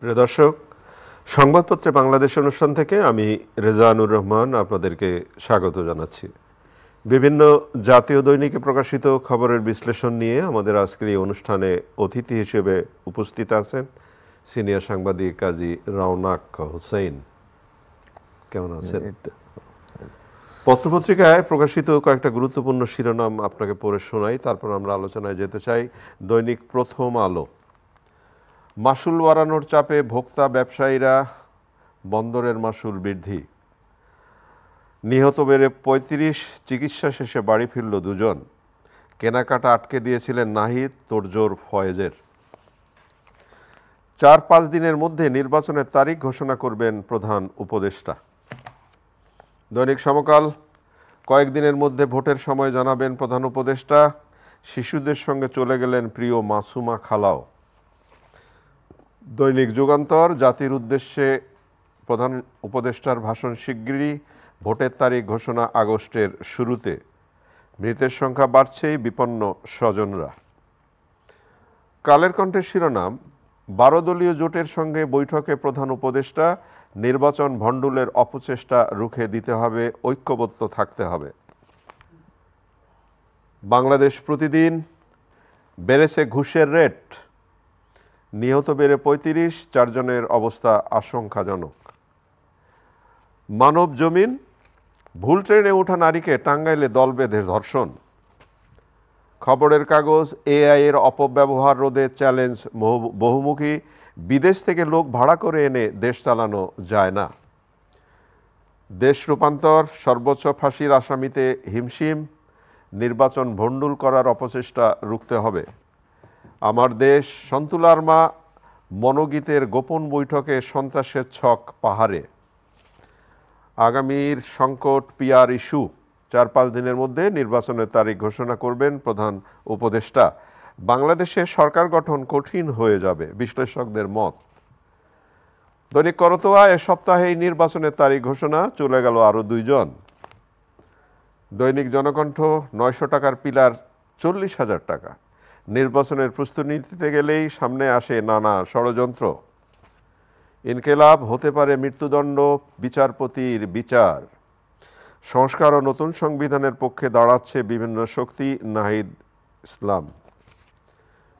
প্রিয় দর্শক, সংবাদপত্রে বাংলাদেশ অনুষ্ঠান থেকে আমি রেজানুর রহমান আপনাদেরকে স্বাগত জানাচ্ছি। বিভিন্ন জাতীয় দৈনিকে প্রকাশিত খবরের বিশ্লেষণ নিয়ে আমাদের আজকের এই অনুষ্ঠানে অতিথি হিসেবে উপস্থিত আছেন সিনিয়র সাংবাদিক কাজী রওনাক হোসেন। কেমন আছেন? পত্রপত্রিকায় প্রকাশিত কয়েকটা গুরুত্বপূর্ণ শিরোনাম আপনাকে পড়ে শোনাই, তারপর আমরা আলোচনায় যেতে চাই। দৈনিক প্রথম আলো, মাসুল বাড়ানোর চাপে ভোক্তা ব্যবসায়ীরা, বন্দরের মাসুল বৃদ্ধি। নিহত বেড়ে ৩৫, চিকিৎসা শেষে বাড়ি ফিরল দুজন। কেনাকাটা আটকে দিয়েছিলেন নাহিদ, তোড়জোড় ফয়েজের। ৪-৫ দিনের মধ্যে নির্বাচনের তারিখ ঘোষণা করবেন প্রধান উপদেষ্টা। দৈনিক সমকাল, কয়েকদিনের মধ্যে ভোটের সময় জানাবেন প্রধান উপদেষ্টা। শিশুদের সঙ্গে চলে গেলেন প্রিয় মাসুমা খালাও। দৈনিক যুগান্তর, জাতির উদ্দেশ্যে প্রধান উপদেষ্টার ভাষণ শিগগিরই, ভোটের তারিখ ঘোষণা আগস্টের শুরুতে। মৃতের সংখ্যা বাড়ছেই, বিপন্ন স্বজনরা। কালের কণ্ঠের শিরোনাম, ১২ দলীয় জোটের সঙ্গে বৈঠকে প্রধান উপদেষ্টা, নির্বাচন ভণ্ডুলের অপচেষ্টা রুখে দিতে হবে, ঐক্যবদ্ধ থাকতে হবে। বাংলাদেশ প্রতিদিন, বেড়েছে ঘুষের রেট, নিহত বেড়ে ৩৫, ৪ জনের অবস্থা আশঙ্কাজনক। মানব জমিন, ভুল ট্রেনে ওঠা নারীকে টাঙ্গাইলে দল বেঁধে ধর্ষণ। খবরের কাগজ, এআই এর অপব্যবহার রোধে চ্যালেঞ্জ বহুমুখী, বিদেশ থেকে লোক ভাড়া করে এনে দেশ চালানো যায় না। দেশ রূপান্তর, সর্বোচ্চ ফাঁসির আসামিতে হিমশিম, নির্বাচন ভণ্ডুল করার অপচেষ্টা রুখতে হবে। আমার দেশ, সন্তুলার মা, মনোগীতের গোপন বৈঠকে সন্ত্রাসের ছক পাহাড়ে। আগামীর সংকট পিআর ইস্যু, ৪-৫ দিনের মধ্যে নির্বাচনের তারিখ ঘোষণা করবেন প্রধান উপদেষ্টা। বাংলাদেশে সরকার গঠন কঠিন হয়ে যাবে, বিশ্লেষকদের মত। দৈনিক করতোয়া, এ সপ্তাহেই নির্বাচনের তারিখ ঘোষণা, চলে গেল আরও 2 জন। দৈনিক জনকণ্ঠ, ৯০০ টাকার পিলার ৪০,০০০ টাকা। নির্বাচনের প্রস্তুতি নিতে গেলেই সামনে আসে নানা ষড়যন্ত্র। ইনকেলাব, হতে পারে মৃত্যুদণ্ড, বিচারপতির বিচার। সংস্কার ও নতুন সংবিধানের পক্ষে দাঁড়াচ্ছে বিভিন্ন শক্তি, নাহিদ ইসলাম।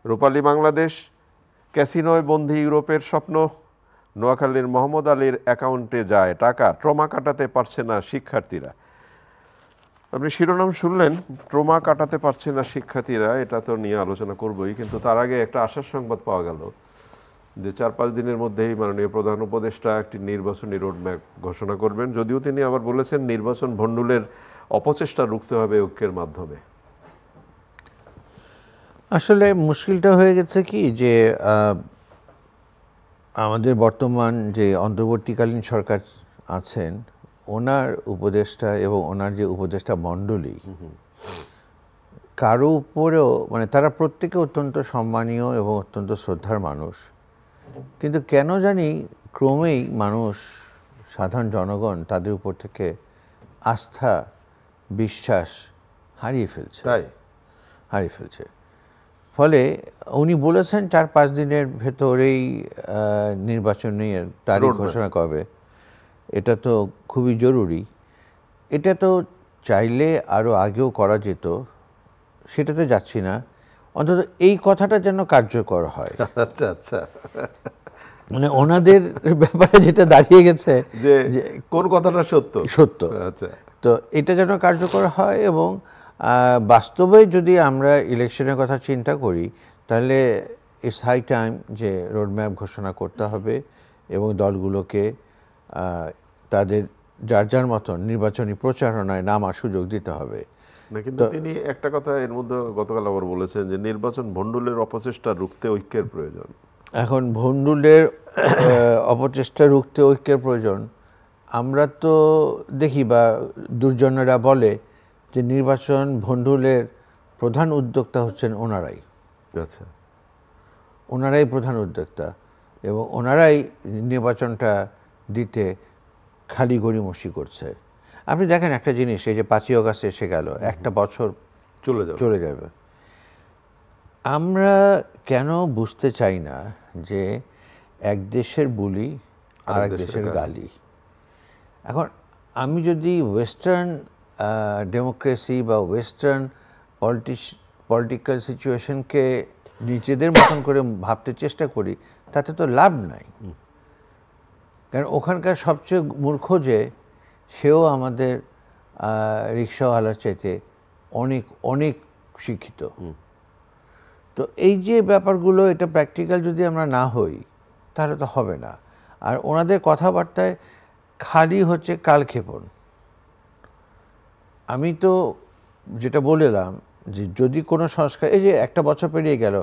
রূপালী বাংলাদেশ, ক্যাসিনোয় বন্দী ইউরোপের স্বপ্ন, নোয়াখালীর মোহাম্মদ আলীর অ্যাকাউন্টে যায় টাকা, ট্রমা কাটাতে পারছে না শিক্ষার্থীরা। আপনি শিরোনাম শুনলেন, ট্রমা কাটাতে পারছে না শিক্ষার্থীরা, এটা তো নিয়ে আলোচনা করবই, কিন্তু তার আগে একটা আশার সংবাদ পাওয়া গেল যে ৪-৫ দিনের মধ্যেই মাননীয় প্রধান উপদেষ্টা একটি নির্বাচনী রোডম্যাপ ঘোষণা করবেন, যদিও তিনি আবার বলেছেন নির্বাচন ভণ্ডুলের অপচেষ্টা রুখতে হবে ঐক্যের মাধ্যমে। আসলে মুশকিলটা হয়ে গেছে কি যে আমাদের বর্তমান যে অন্তর্বর্তীকালীন সরকার আছেন, ওনার উপদেষ্টা এবং ওনার যে উপদেষ্টা মণ্ডলী, কারো উপরেও মানে তারা প্রত্যেকে অত্যন্ত সম্মানীয় এবং অত্যন্ত শ্রদ্ধার মানুষ, কিন্তু কেন জানি ক্রমেই মানুষ, সাধারণ জনগণ তাদের উপর থেকে আস্থা, বিশ্বাস হারিয়ে ফেলছে। ফলে উনি বলেছেন ৪-৫ দিনের ভেতরেই নির্বাচনের তারিখ ঘোষণা করবে। এটা তো খুবই জরুরি। এটা তো চাইলে আরও আগেও করা যেত, সেটাতে যাচ্ছি না। অন্তত এই কথাটা যেন কার্যকর হয়। আচ্ছা, মানে ওনাদের ব্যাপারে যেটা দাঁড়িয়ে গেছে যে কোন কথাটা সত্য। আচ্ছা, তো এটা যেন কার্যকর হয়। এবং বাস্তবে যদি আমরা ইলেকশনের কথা চিন্তা করি, তাহলে ইটস হাই টাইম যে রোডম্যাপ ঘোষণা করতে হবে এবং দলগুলোকে তাদের যার যার মতন নির্বাচনী প্রচারণায় নামার সুযোগ দিতে হবে। কিন্তু তিনি একটা কথা এর মধ্যে গতকাল আবার বলেছেন যে নির্বাচন ভণ্ডুলের অপচেষ্টা রুখতে ঐক্যের প্রয়োজন। এখন ভণ্ডুলের অপচেষ্টা রুখতে ঐক্যের প্রয়োজন। আমরা তো দেখি বা দুর্জনেরা বলে যে নির্বাচন ভণ্ডুলের প্রধান উদ্যোক্তা হচ্ছেন ওনারাই। আচ্ছা, ওনারাই প্রধান উদ্যোক্তা এবং ওনারাই নির্বাচনটা দিতে খালি গড়িমসি করছে। আপনি দেখেন একটা জিনিস, এই যে ৫ই অগাস্ট এসে গেল, একটা বছর চলে যাবে। আমরা কেন বুঝতে চাই না যে এক দেশের বুলি আর এক দেশের গালি। এখন আমি যদি ওয়েস্টার্ন ডেমোক্রেসি বা ওয়েস্টার্ন পলিটিক্যাল সিচুয়েশনকে নিজেদের মতন করে ভাবতে চেষ্টা করি, তাতে তো লাভ নাই। কারণ ওখানকার সবচেয়ে মূর্খ যে, সেও আমাদের রিক্সাওয়ালার চাইতে অনেক অনেক শিক্ষিত। তো এই যে ব্যাপারগুলো, এটা প্র্যাকটিক্যাল যদি আমরা না হই তাহলে তো হবে না। আর ওনাদের কথাবার্তায় খালি হচ্ছে কালক্ষেপণ। আমি তো যেটা বললাম যে যদি কোনো সংস্কার, এই যে একটা বছর পেরিয়ে গেল,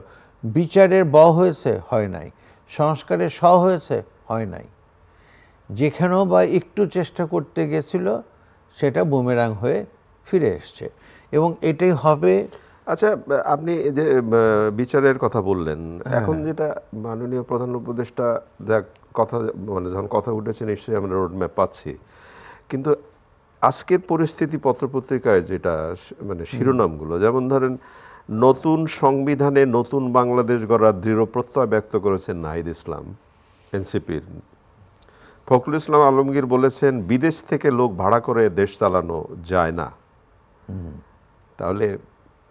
বিচারের ব হয়েছে, হয় নাই, সংস্কারের স হয়েছে, হয় নাই। যেখানেও বা একটু চেষ্টা করতে গেছিল সেটা বুমেরাং হয়ে ফিরে এসছে, এবং এটাই হবে। আচ্ছা, আপনি যে বিচারের কথা বললেন, এখন যেটা মাননীয় প্রধান উপদেষ্টা যা কথা, মানে যখন কথা উঠেছে নিশ্চয়ই আমরা রোডম্যাপ পাচ্ছি, কিন্তু আজকের পরিস্থিতি পত্রপত্রিকায় যেটা মানে শিরোনামগুলো, যেমন ধরেন নতুন সংবিধানে নতুন বাংলাদেশ গড়ার দৃঢ় প্রত্যয় ব্যক্ত করেছেন নাহিদ ইসলাম এনসিপির। ফখরুল ইসলাম আলমগীর বলেছেন বিদেশ থেকে লোক ভাড়া করে দেশ চালানো যায় না। তাহলে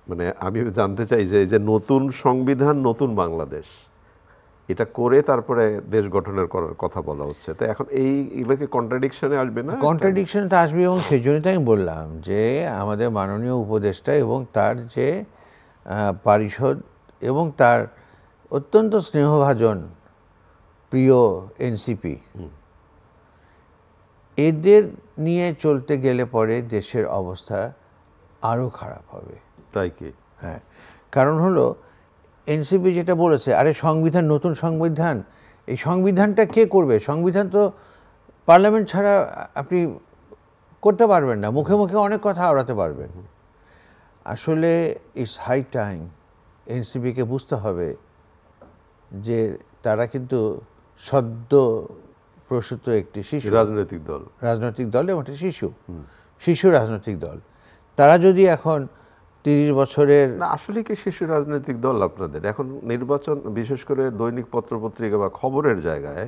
মানে আমি জানতে চাই যে এই যে নতুন সংবিধান নতুন বাংলাদেশ, এটা করে তারপরে দেশ গঠনের করার কথা বলা হচ্ছে, তো এখন এই এগুলোকে কন্ট্রাডিকশনে আসবে না? কন্ট্রাডিকশনে তো আসবে, এবং সেই জন্যই তো আমি বললাম যে আমাদের মাননীয় উপদেষ্টা এবং তার যে পারিষদ এবং তার অত্যন্ত স্নেহভাজন প্রিয় এনসিপি, এদের নিয়ে চলতে গেলে পরে দেশের অবস্থা আরও খারাপ হবে। তাই কি? হ্যাঁ, কারণ হলো এনসিপি যেটা বলেছে, আরে সংবিধান, নতুন সংবিধান, এই সংবিধানটা কে করবে? সংবিধান তো পার্লামেন্ট ছাড়া আপনি করতে পারবেন না, মুখে মুখে অনেক কথা আওড়াতে পারবেন। আসলে ইটস হাই টাইম এনসিপিকে বুঝতে হবে যে তারা কিন্তু সদ্য প্রসূত একটি শিশু রাজনৈতিক দল এবং একটি শিশু রাজনৈতিক দল। তারা যদি এখন 30 বছরের না, আসলে কি শিশু রাজনৈতিক দল আপনাদের? এখন নির্বাচন, বিশেষ করে দৈনিক পত্রপত্রিকা বা খবরের জায়গায়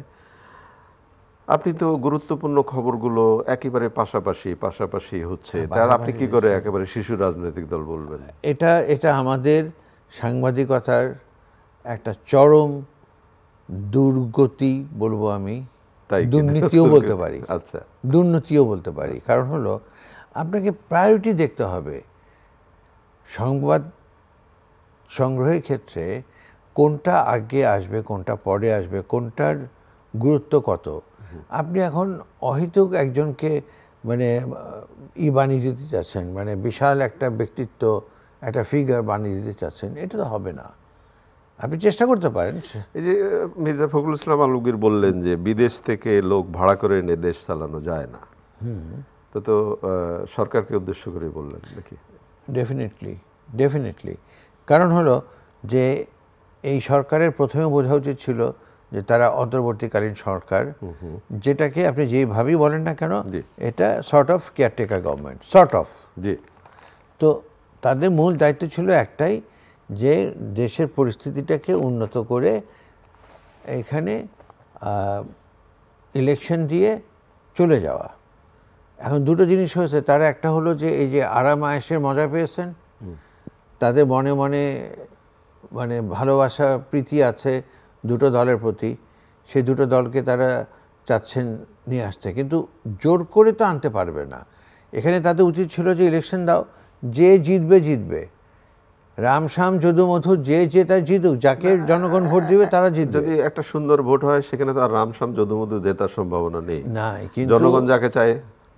আপনি তো গুরুত্বপূর্ণ খবরগুলো একেবারে পাশাপাশি হচ্ছে, তার আপনি কি করে একেবারে শিশু রাজনৈতিক দল বলবেন? এটা আমাদের সাংবাদিকতার একটা চরম দুর্গতি বলবো আমি, দুর্নীতিও বলতে পারি। আচ্ছা, দুর্নীতিও বলতে পারি। কারণ হলো আপনাকে প্রায়োরিটি দেখতে হবে সংবাদ সংগ্রহের ক্ষেত্রে, কোনটা আগে আসবে, কোনটা পরে আসবে, কোনটার গুরুত্ব কত। আপনি এখন অহেতুক একজনকে মানে বানিয়ে দিতে চাচ্ছেন, মানে বিশাল একটা ব্যক্তিত্ব, একটা ফিগার বানিয়ে দিতে চাচ্ছেন, এটা তো হবে না। আপনি চেষ্টা করতে পারেন। এই যে মির্জা ফখরুল ইসলাম আলমগীর বললেন যে বিদেশ থেকে লোক ভাড়া করে এনে দেশ চালানো যায় না, তো সরকারকে উদ্দেশ্য করে বললেন নাকি? ডেফিনেটলি। কারণ হলো যে এই সরকারের প্রথমে বোঝা উচিত ছিল যে তারা অন্তর্বর্তীকালীন সরকার, যেটাকে আপনি যেভাবেই বলেন না কেন, এটা sort of caretaker government, sort of. তো তাদের মূল দায়িত্ব ছিল একটাই, যে দেশের পরিস্থিতিটাকে উন্নত করে এখানে ইলেকশন দিয়ে চলে যাওয়া। এখন দুটো জিনিস হয়েছে, তারা একটা হলো যে এই যে আরাম আয়েশের মজা পেয়েছেন, তাদের মনে মনে মানে ভালোবাসা প্রীতি আছে দুটো দলের প্রতি, সেই দুটো দলকে তারা চাচ্ছেন নিয়ে আসতে, কিন্তু জোর করে তো আনতে পারবে না। এখানে তাদের উচিত ছিল যে ইলেকশন দাও, যে জিতবে, রামশ্যাম যদু মধু, যে তার জিতুক, যাকে জনগণ ভোট দিবে তারা জিতবে। যদি একটা সুন্দর ভোট হয় সেখানে তো আর রামশ্যাম যদু মধু জেতার সম্ভাবনা নেই, কিন্তু জনগণ যাকে চায়।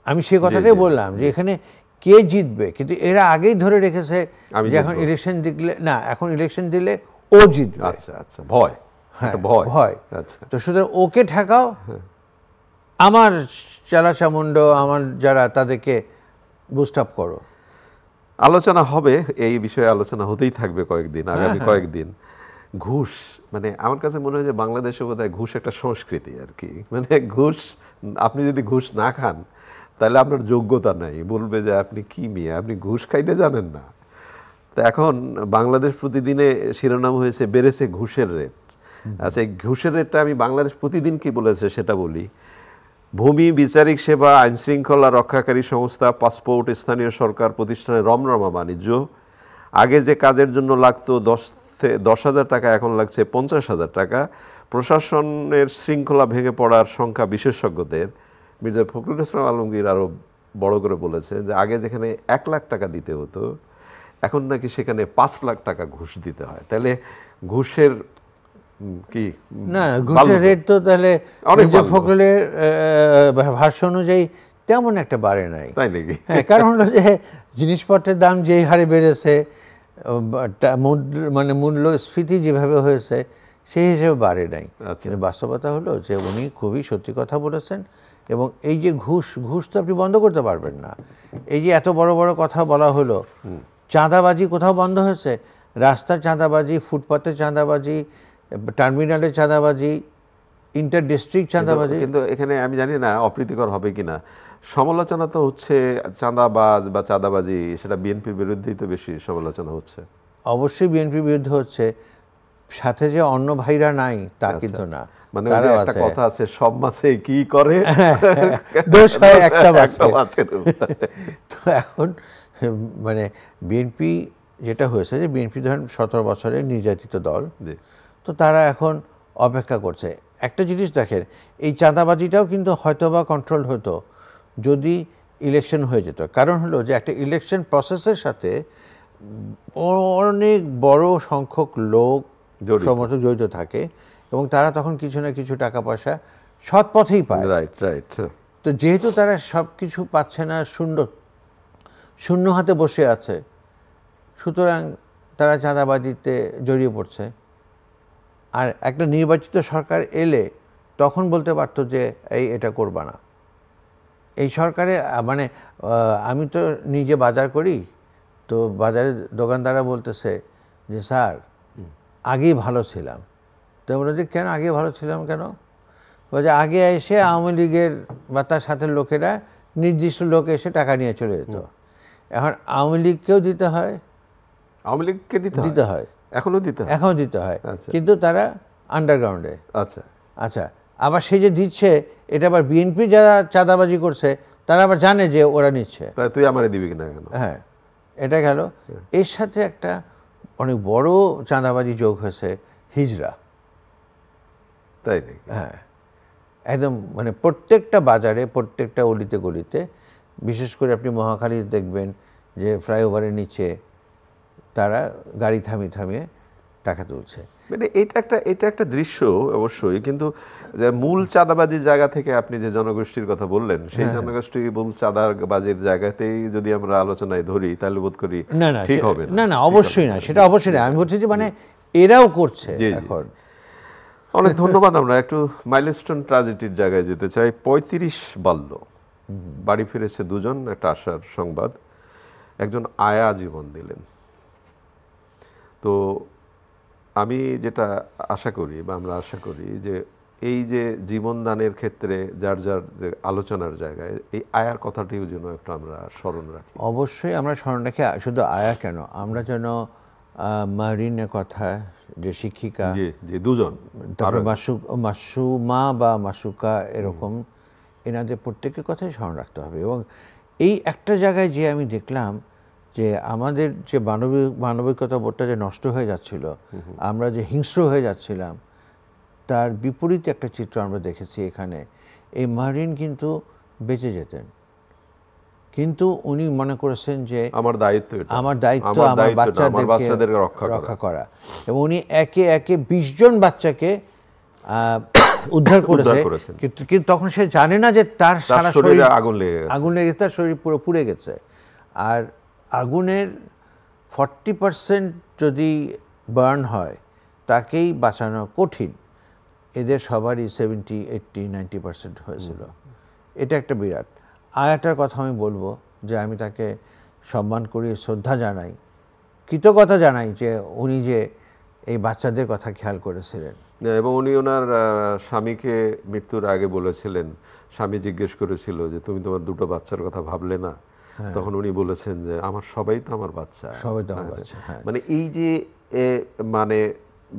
আমি সে কথাটাই বললাম যে এখানে কে জিতবে, কিন্তু এরা আগেই ধরে রেখেছে যে এখন ইলেকশন দিলে না, এখন ইলেকশন দিলে ও জিতবে। আচ্ছা, ভয়। আচ্ছা, তো সুতরাং ওকে ঠেকাও, আমার চালাচামুন্ড, আমার যারা, তাদেরকে বুস্ট আপ করো। আলোচনা হবে, এই বিষয়ে আলোচনা হতেই থাকবে কয়েকদিন, আগামী কয়েকদিন। ঘুষ, মানে আমার কাছে মনে হয় যে বাংলাদেশে বোধহয় ঘুষ একটা সংস্কৃতি আর কি। মানে ঘুষ, আপনি যদি ঘুষ না খান তাহলে আপনার যোগ্যতা নাই, বলবে যে আপনি কি মেয়ে, আপনি ঘুষ খাইতে জানেন না। তো এখন বাংলাদেশ প্রতিদিনে শিরোনাম হয়েছে বেড়েছে ঘুষের রেট। আচ্ছা, এই ঘুষের রেটটা আমি বাংলাদেশ প্রতিদিন কি বলেছে সেটা বলি। ভূমি, বিচারিক সেবা, আইন শৃঙ্খলা রক্ষাকারী সংস্থা, পাসপোর্ট, স্থানীয় সরকার প্রতিষ্ঠানের রমরমা বাণিজ্য। আগে যে কাজের জন্য লাগতো 10,000 টাকা, এখন লাগছে 50,000 টাকা। প্রশাসনের শৃঙ্খলা ভেঙে পড়ার সংখ্যা বিশেষজ্ঞদের। মির্জা ফখরুল ইসলাম আলমগীর আরও বড় করে বলেছেন যে আগে যেখানে 1 লাখ টাকা দিতে হতো, এখন নাকি সেখানে 5 লাখ টাকা ঘুষ দিতে হয়। তাহলে ঘুষের কি না, ঘুষের রেট তো তাহলে মির্জা ফখরুলের ভাষ্য অনুযায়ী তেমন একটা বাড়ে নাই, তাই নাকি? হ্যাঁ, কারণ হলো যে জিনিসপত্রের দাম যেই হারে বেড়েছে, মানে মূল্যস্ফীতি যেভাবে হয়েছে সেই হিসেবে বাড়ে নাই। কিন্তু বাস্তবতা হলো যে উনি খুবই সত্যি কথা বলেছেন। এবং এই যে ঘুষ তো আপনি বন্ধ করতে পারবেন না। এই যে এত বড় বড় কথা বলা হলো, চাঁদাবাজি কোথাও বন্ধ হয়েছে? রাস্তার চাঁদাবাজি, ফুটপাতের চাঁদাবাজি, টার্মিনালে চাঁদাবাজি, ইন্টার ডিস্ট্রিক্ট চাঁদাবাজি। কিন্তু এখানে আমি জানি না অপ্রীতিকর হবে কিনা, সমালোচনা তো হচ্ছে চাঁদাবাজ বা চাঁদাবাজি, সেটা বিএনপির বিরুদ্ধেই তো বেশি সমালোচনা হচ্ছে। অবশ্যই বিএনপির বিরুদ্ধে হচ্ছে, সাথে যে অন্য ভাইরা নাই তা কিন্তু না। মানে একটা কথা আছে, সব মাছে কি করে দোষ হয় একটা মাছের। তো এখন মানে বিএনপি যেটা হয়েছে যে বিএনপি ধরেন 17 বছরের নির্যাতিত দল, তো তারা এখন অপেক্ষা করছে। একটা জিনিস দেখেন, এই চাঁদাবাজিটাও কিন্তু হয়তোবা কন্ট্রোল হতো যদি ইলেকশন হয়ে যেত। কারণ হলো যে একটা ইলেকশন প্রসেসের সাথে অনেক বড় সংখ্যক লোক সমর্থক জড়িত থাকে এবং তারা তখন কিছু না কিছু টাকা পয়সা সৎ পথেই পায়। Right right. তো যেহেতু তারা সব কিছু পাচ্ছে না, শূন্য হাতে বসে আছে, সুতরাং তারা চাঁদাবাজিতে জড়িয়ে পড়ছে। আর একটা নির্বাচিত সরকার এলে তখন বলতে পারতো যে এটা করবা না। এই সরকারে মানে আমি তো নিজে বাজার করি, তো বাজারে দোকানদাররা বলতেছে যে স্যার আগেই ভালো ছিলাম। তো বলে যে কেন আগে ভালো ছিলাম কেন? বলছে আগে এসে আওয়ামী লীগের বা তার সাথে লোকেরা নির্দিষ্ট লোক এসে টাকা নিয়ে চলে যেত, এখন আওয়ামী লীগকেও দিতে হয়, আওয়ামী লীগকে দিতে হয়, এখনো দিতে হয়, কিন্তু তারা আন্ডারগ্রাউন্ডে। আচ্ছা আচ্ছা, আবার সে যে দিচ্ছে এটা আবার বিএনপি যারা চাঁদাবাজি করছে তারা আবার জানে যে ওরা নিচ্ছে, তুই আমারে দিবি কিনা কেন? হ্যাঁ, এটা গেল। এর সাথে একটা অনেক বড় চাঁদাবাজি যোগ হয়েছে, হিজড়া। তাই নাকি? হ্যাঁ, একদম মানে প্রত্যেকটা বাজারে, প্রত্যেকটা অলিতে গলিতে, বিশেষ করে আপনি মহাখালী দেখবেন যে ফ্লাইওভারের নিচে তারা গাড়ি থামিয়ে টাকা তুলছে। মানে এটা একটা দৃশ্য অবশ্যই, কিন্তু যে মূল চাঁদাবাজির জায়গা থেকে আপনি যে জনগোষ্ঠীর কথা বললেন, সেই জনগোষ্ঠী মূল চাঁদাবাজির জায়গাতেই যদি আমরা আলোচনায় ধরি তাহলে বোধ করি ঠিক হবে না। না, অবশ্যই না, সেটা অবশ্যই না। আমি বলছি যে মানে এরাও করছে এখন। অনেক ধন্যবাদ। আমরা একটু মাইলস্টোন ট্র্যাজেডির জায়গায় যেতে চাই। 35 বাল্য, বাড়ি ফিরেছে দুজন, একটা আশার সংবাদ। একজন আয়া জীবন দিলেন। তো আমি যেটা আশা করি বা আমরা আশা করি যে এই যে জীবনদানের ক্ষেত্রে যার যার আলোচনার জায়গায় এই আয়ার কথাটিও যেন একটু আমরা স্মরণ রাখি। অবশ্যই আমরা স্মরণ রাখি। শুধু আয়া কেন, আমরা যেন মারিনের কথা, যে শিক্ষিকা, যে দুজন, তারপরে মাসুমা বা মাসুকা, এরকম এনাদের প্রত্যেকের কথাই স্মরণ রাখতে হবে। এবং এই একটা জায়গায় যে আমি দেখলাম যে আমাদের যে মানবিকতা বোধটা যে নষ্ট হয়ে যাচ্ছিল, আমরা যে হিংস্র হয়ে যাচ্ছিলাম, তার বিপরীত একটা চিত্র আমরা দেখেছি এখানে। এই মারিন কিন্তু বেঁচে যেতেন, কিন্তু উনি মনে করেছেন যে আমার দায়িত্ব আমার বাচ্চাদেরকে রক্ষা করা। এবং উনি একে একে 20 জন বাচ্চাকে উদ্ধার করেছে, কিন্তু তখন সে জানে না যে তার সারা শরীরে আগুন লেগে তার শরীর পুরো পুড়ে গেছে। আর আগুনের 40% যদি বার্ন হয় তাকেই বাঁচানো কঠিন। এদের সবারই 70, 80, 90% হয়েছিল। এটা একটা বিরাট। আয়াটার কথা আমি বলবো যে আমি তাকে সম্মান করি, শ্রদ্ধা জানাই, কৃতজ্ঞতা জানাই যে উনি যে এই বাচ্চাদের কথা খেয়াল করেছিলেন। এবং উনি ওনার স্বামীকে মৃত্যুর আগে বলেছিলেন, স্বামী জিজ্ঞেস করেছিল যে তুমি তোমার দুটো বাচ্চার কথা ভাবলে না? তখন উনি বলেছেন যে আমার সবাই তো আমার বাচ্চা, সবাই তো আমার বাচ্চা। মানে এই যে মানে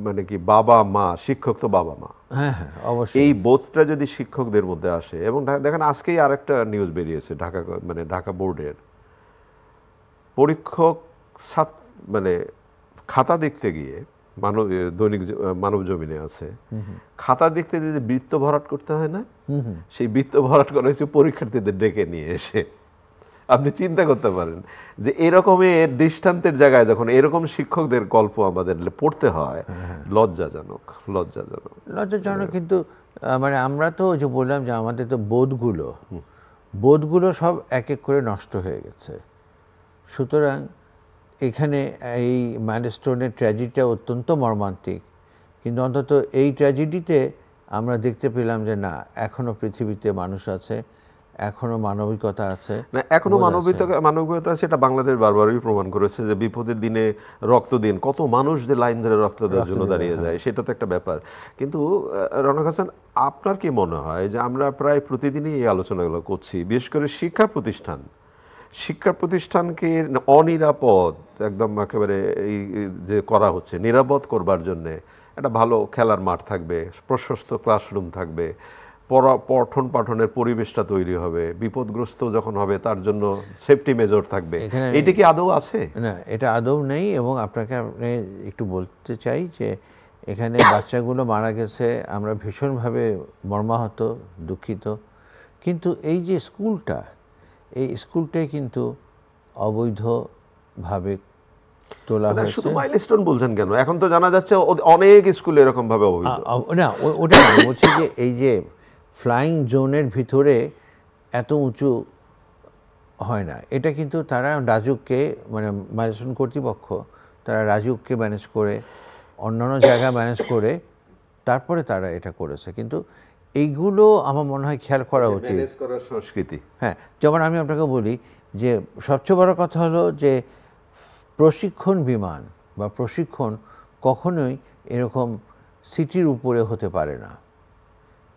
মানে কি বাবা মা, শিক্ষক তো বাবা মা, হ্যাঁ হ্যাঁ অবশ্যই। এই বোধটা যদি শিক্ষকদের মধ্যে আসে, এবং দেখেন আজকেই আরেকটা নিউজ বেরিয়েছে ঢাকা বোর্ডের পরীক্ষক মানে খাতা দেখতে গিয়ে মানব জমিনে আছে, খাতা দেখতে যদি বৃত্ত ভরাট করতে হয় না, সেই বৃত্ত ভরাট করা হয়েছে পরীক্ষার্থীদের ডেকে নিয়ে এসে। আপনি চিন্তা করতে পারেন যে এরকমের দৃষ্টান্তের জায়গায় যখন এরকম শিক্ষকদের গল্প আমাদের পড়তে হয়, লজ্জাজনক। লজ্জাজনক। কিন্তু মানে আমরা তো যে বললাম যে আমাদের তো বোধগুলো সব এক এক করে নষ্ট হয়ে গেছে। সুতরাং এখানে এই মাইলস্টোনের ট্র্যাজেডিটা অত্যন্ত মর্মান্তিক, কিন্তু অন্তত এই ট্র্যাজেডিতে আমরা দেখতে পেলাম যে না, এখনো পৃথিবীতে মানুষ আছে, এখনো মানবিকতা আছে। না, এখনো মানবিকতা আছে, এটা বাংলাদেশ বারবারই প্রমাণ করেছে যে বিপদের দিনে রক্ত দিন, কত মানুষ যে লাইন ধরে রক্ত দেওয়ার জন্য দাঁড়িয়ে যায়, সেটা তো একটা ব্যাপার। কিন্তু রওনক হাসান, আপনার কি মনে হয় যে আমরা প্রায় প্রতিদিনই এই আলোচনাগুলো করছি, বিশেষ করে শিক্ষা প্রতিষ্ঠানকে অনিরাপদ একদম একেবারে এই যে করা হচ্ছে, নিরাপদ করবার জন্যে একটা ভালো খেলার মাঠ থাকবে, প্রশস্ত ক্লাসরুম থাকবে, পঠন পাঠনের পরিবেশটা তৈরি হবে, বিপদগ্রস্ত যখন হবে তার জন্য সেফটি মেজর থাকবে, এটা কি আদৌ আছে? না, এটা আদৌ নেই। এবং আপনি একটু বলতে চাই যে এখানে বাচ্চাগুলো মারা গেছে, আমরা ভীষণভাবে মর্মাহত, দুঃখিত। কিন্তু এই যে স্কুলটাই কিন্তু অবৈধভাবে তোলা হয়েছে। শুধু মাইলস্টোন বলছেন কেন? এখন তো জানা যাচ্ছে অনেক স্কুলে এরকম ভাবে অবৈধ। না, ওটা বলছি যে এই যে ফ্লাইং জোনের ভিতরে এত উঁচু হয় না, এটা কিন্তু তারা রাজুককে, মানে মাইলস্টোন কর্তৃপক্ষ, তারা রাজুককে ম্যানেজ করে, অন্যান্য জায়গা ম্যানেজ করে তারপরে তারা এটা করেছে। কিন্তু এইগুলো আমার মনে হয় খেয়াল করা উচিত, সংস্কৃতি। হ্যাঁ, যেমন আমি আপনাকে বলি যে সবচেয়ে বড় কথা হলো যে প্রশিক্ষণ বিমান বা প্রশিক্ষণ কখনোই এরকম সিটির উপরে হতে পারে না।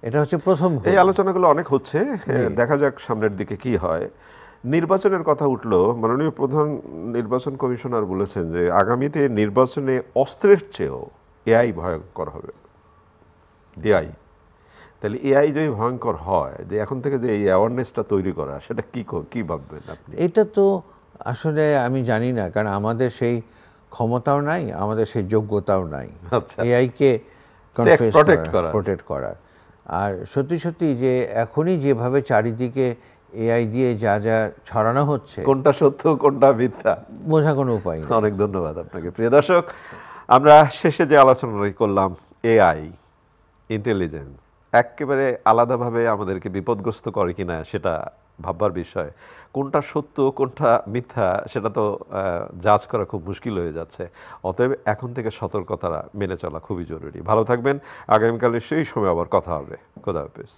এটা হচ্ছে প্রথম। এই আলোচনাগুলো অনেক হচ্ছে, দেখা যাক সামনের দিকে কি হয়। নির্বাচনের কথা উঠলো, মাননীয় প্রধান নির্বাচন কমিশনার বলেছেন যে আগামীতে নির্বাচনে অস্ত্রের চেয়েও এআই ভয়ঙ্কর হবে। ডিআই, তাহলে এআই যদি ভয়ঙ্কর হয়, যে এখন থেকে যে এই অ্যাওয়ারনেসটা তৈরি করা, সেটা কি ভাববেন আপনি? এটা তো আসলে আমি জানি না, কারণ আমাদের সেই ক্ষমতাও নাই, আমাদের সেই যোগ্যতাও নাই এআইকে প্রোটেক্ট করার। আর সত্যি সত্যি যে এখনই যেভাবে চারিদিকে এআই দিয়ে যা যা ছড়ানো হচ্ছে, কোনটা সত্য কোনটা মিথ্যা বোঝা কোনো উপায় নেই। অনেক ধন্যবাদ আপনাকে। প্রিয় দর্শক, আমরা শেষে যে আলোচনা করলাম, এআই ইন্টেলিজেন্স একেবারে আলাদাভাবে আমাদেরকে বিপদগ্রস্ত করে কিনা সেটা ভাববার বিষয়। কোনটা সত্য কোনটা মিথ্যা সেটা তো জাজ করা খুব মুশকিল হয়ে যাচ্ছে। অতএব এখন থেকে সতর্কতা মেনে চলা খুবই জরুরি। ভালো থাকবেন, আগামীকাল সেই সময় আবার কথা হবে। খোদা হাফেজ।